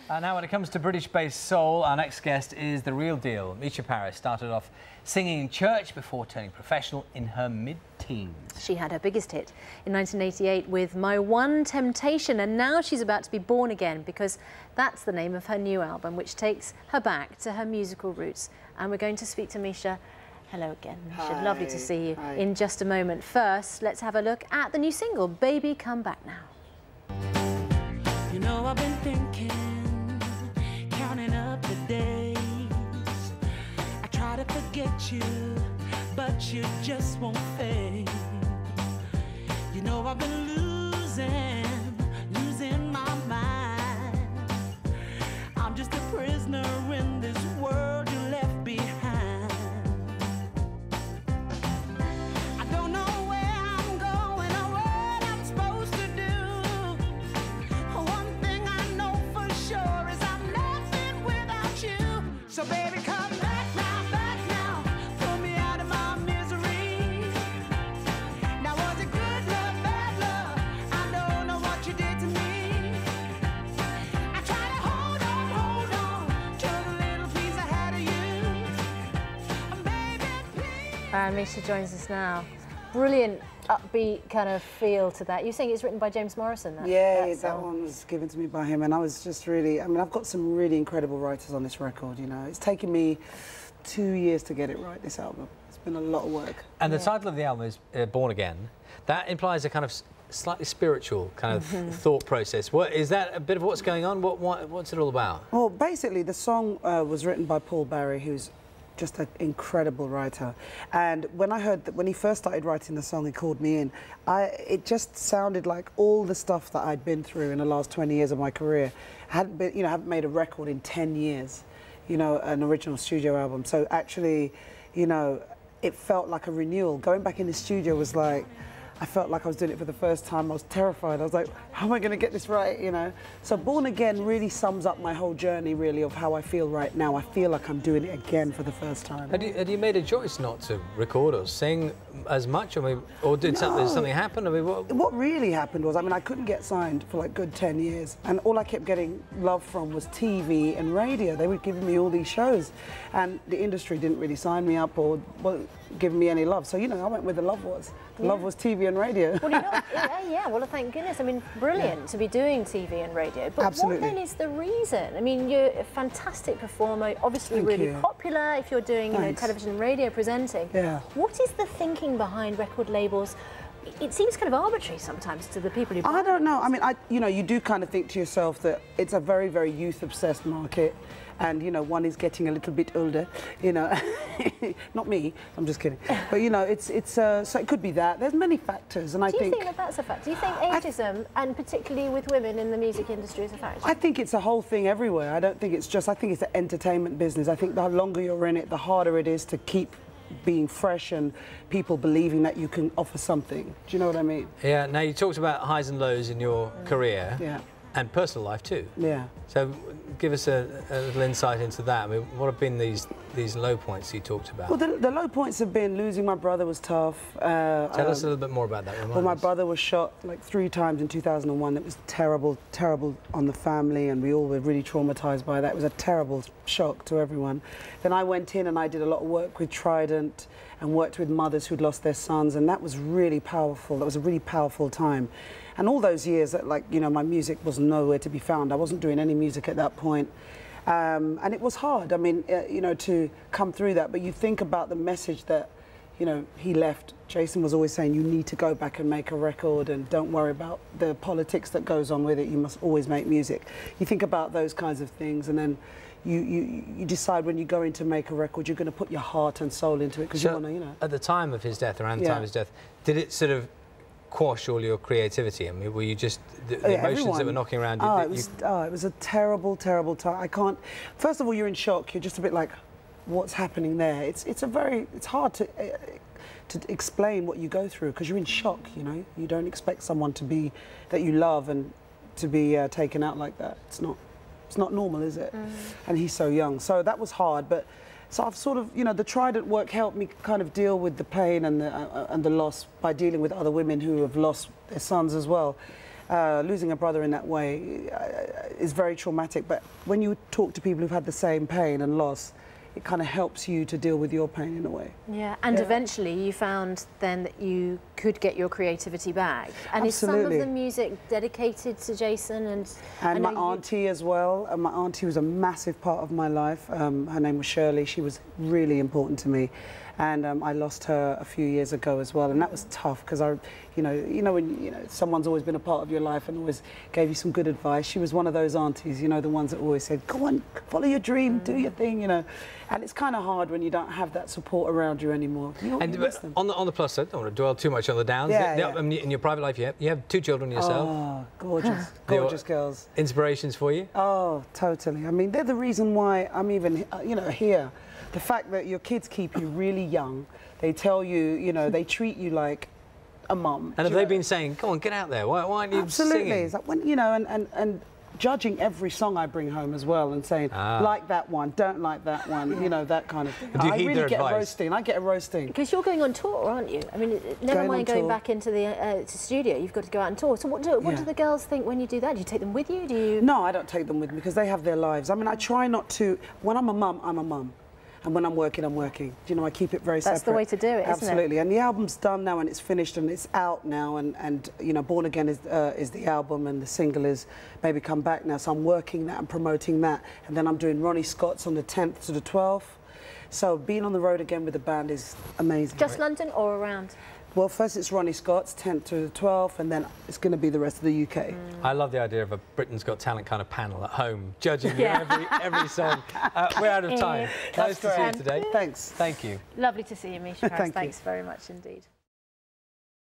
Now, when it comes to British-based soul, our next guest is the real deal. Mica Paris started off singing in church before turning professional in her mid-teens. She had her biggest hit in 1988 with My One Temptation, and now she's about to be born again because that's the name of her new album, which takes her back to her musical roots. And we're going to speak to Mica. Hello again, Mica. Hi. Lovely to see you Hi. in just a moment. First, let's have a look at the new single, Baby Come Back Now. You know, I've been thinking, counting up the days. I try to forget you, but you just won't fade. You know, I've been losing my mind. I'm just a prisoner in this world you left behind. I don't know where I'm going or what I'm supposed to do. One thing I know for sure is I'm nothing without you. So baby, come back now, pull me out of my misery. Now was it good love, bad love? I don't know what you did to me. I try to hold on to the little piece I had of you. Baby, please. Mica joins us now. Brilliant, upbeat kind of feel to that. You saying it's written by James Morrison? That one was given to me by him, and I was just really, I mean, I've got some really incredible writers on this record, you know. It's taken me 2 years to get it right, this album. It's been a lot of work. And the title of the album is Born Again. That implies a kind of slightly spiritual kind of thought process. What is that? A bit of what's going on? What's it all about? Well, basically, the song was written by Paul Barry, who's just an incredible writer. And when I heard that, when he first started writing the song, he called me in. It just sounded like all the stuff that I'd been through in the last 20 years of my career. Hadn't been, you know, haven't made a record in 10 years, you know, an original studio album. So actually, you know, it felt like a renewal. Going back in the studio was like, I felt like I was doing it for the first time. I was terrified. I was like, how am I going to get this right, you know? So Born Again really sums up my whole journey, really, of how I feel right now. I feel like I'm doing it again for the first time. Had you made a choice not to record or sing as much? I mean, or did something happen? I mean, what really happened was, I mean, I couldn't get signed for like good 10 years. And all I kept getting love from was TV and radio. They were giving me all these shows. And the industry didn't really sign me up or give me any love. So, you know, I went where the love was. The love was TV and radio. Well, you know, yeah, well, thank goodness. I mean, brilliant to be doing TV and radio. But Absolutely. What then is the reason? I mean, you're a fantastic performer, obviously Thank really you. popular if you're doing, you know, television and radio presenting. Yeah. What is the thinking behind record labels? It seems kind of arbitrary sometimes to the people who buy I don't know. I mean, you know, you do kind of think to yourself that it's a very, very youth-obsessed market. And, you know, one is getting a little bit older, you know. Not me, I'm just kidding. But, you know, so it could be that. There's many factors, and I think... Do you think that that's a factor? Do you think ageism, and particularly with women in the music industry, is a factor? I think it's a whole thing everywhere. I don't think it's just... I think it's an entertainment business. I think the longer you're in it, the harder it is to keep being fresh and people believing that you can offer something. Do you know what I mean? Yeah, now you talked about highs and lows in your career. Yeah. And personal life too. Yeah. So give us a little insight into that. I mean, what have been these low points you talked about? Well, the low points have been losing my brother was tough. Tell us a little bit more about that. Well, my brother was shot like 3 times in 2001. It was terrible, terrible on the family, and we all were really traumatized by that. It was a terrible shock to everyone. Then I went in and I did a lot of work with Trident and worked with mothers who'd lost their sons, and that was really powerful. That was a really powerful time. And all those years that, like, you know, my music was nowhere to be found. I wasn't doing any music at that point. And it was hard, I mean, you know, to come through that. But you think about the message that, you know, he left. Jason was always saying, you need to go back and make a record and don't worry about the politics that goes on with it. You must always make music. You think about those kinds of things, and then you decide when you go in to make a record, you're going to put your heart and soul into it because you want to, you know. At the time of his death, around the time of his death, did it sort of quash all your creativity? I mean, were you just the emotions that were knocking around you? It was a terrible, terrible time. I can't. First of all, you're in shock. You're just a bit like, what's happening there? It's hard to explain what you go through because you're in shock. You know, you don't expect someone to be that you love and to be taken out like that. It's not normal, is it? And he's so young, so that was hard. But so I've sort of, you know, the Trident work helped me kind of deal with the pain and the loss by dealing with other women who have lost their sons as well. losing a brother in that way is very traumatic. But when you talk to people who've had the same pain and loss, it kind of helps you to deal with your pain in a way. Yeah, and eventually you found then that you could get your creativity back. And Absolutely. Is some of the music dedicated to Jason? And my auntie as well. My auntie was a massive part of my life. Her name was Shirley. She was really important to me. And I lost her a few years ago as well, and that was tough because when someone's always been a part of your life and always gave you some good advice. She was one of those aunties, the ones that always said, "Go on, follow your dream, do your thing," And it's kind of hard when you don't have that support around you anymore. And on the plus side, I don't want to dwell too much on the downs. In your private life, you have 2 children yourself. Oh, gorgeous, gorgeous girls. Inspirations for you? Oh, totally. I mean, they're the reason why I'm even, here. The fact that your kids keep you really young, they tell you, they treat you like a mum. And have they been saying, "Come on, get out there, why aren't you Absolutely. singing?" It's like when, and judging every song I bring home as well and saying, like that one, don't like that one, that kind of thing. Do you I heed really their get advice? a roasting. I get a roasting. Because you're going on tour, aren't you? I mean, never mind going back into the studio, you've got to go out and tour. So what do the girls think when you do that? Do you take them with you? Do you? No, I don't take them with me because they have their lives. I mean, I try not to. When I'm a mum, I'm a mum. And when I'm working, I'm working. I keep it very separate. That's the way to do it, isn't it? Absolutely. And the album's done now and it's finished and it's out now. And Born Again is the album and the single is Maybe Come Back now. So I'm working that and promoting that. And then I'm doing Ronnie Scott's on the 10th to the 12th. So being on the road again with the band is amazing. Just London or around? Well, first it's Ronnie Scott's 10th to the 12th, and then it's going to be the rest of the UK. I love the idea of a Britain's Got Talent kind of panel at home, judging every song. We're out of time. Nice to see you today. Thanks. Thank you. Lovely to see you, Mica Paris. Thank you. Thanks very much indeed.